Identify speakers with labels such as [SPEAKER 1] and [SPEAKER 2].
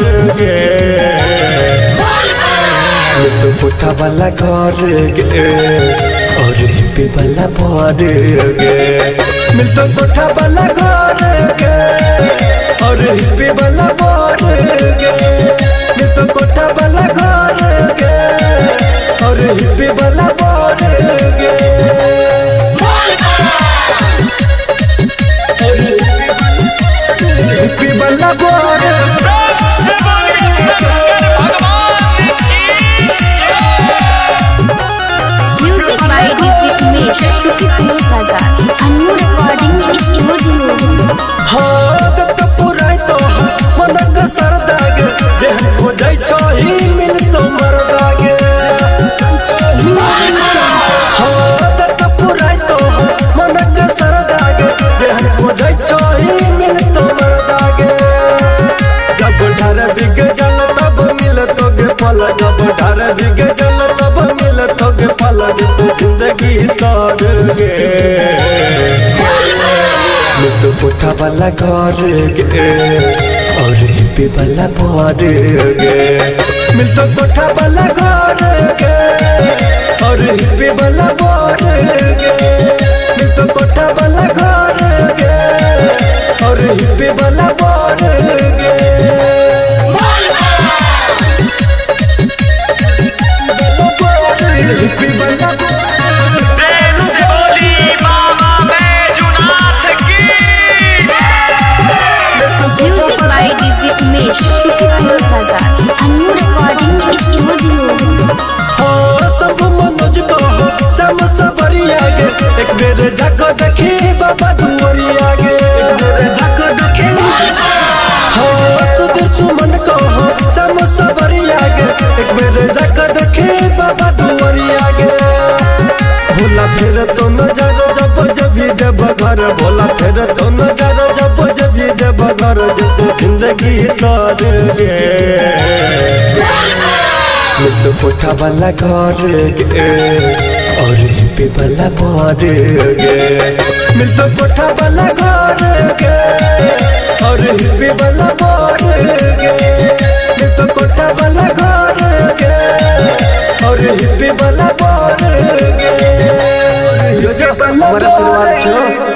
[SPEAKER 1] गे तो कोठा वाला घर गे और हिप्पी वाला बर गे मिलतो कोठा वाला घर गे और हिप्पी वाला बर गे मिलतो कोठा वाला घर गे और हिप्पी वाला बर गे हिप्पी वाला बर जब ढार बिगे जल तब मिलतो गे पल तू जिंदगी तोड़ गे मिलतो कोठा वाला घर गे और हिप्पी वाला बर गे मिलतो कोठा वाला घर गे और हिप्पी वाला बर गे मिलतो कोठा वाला घर गे और हिप्पी वाला बर गे एक बेर जाको देखी बाबा दुआरिया गे जाको देखी हो सुधीर सुमन को हो सम सबरिया गे एक बेर जाको देखी बाबा दुआरिया गे भोला फिर तो नजर जब जभी देव घर भोला फिर तो नजर जब जभी देव घर जो जिंदगी तोड़ गे मिलतो कोठा वाला घर गे और हिप्पी वाला बर गे मिलतो कोठा वाला घर गे और हिप्पी वाला बर गे मिलतो कोठा वाला घर गे और हिप्पी वाला बर गे हमारा शुरुआत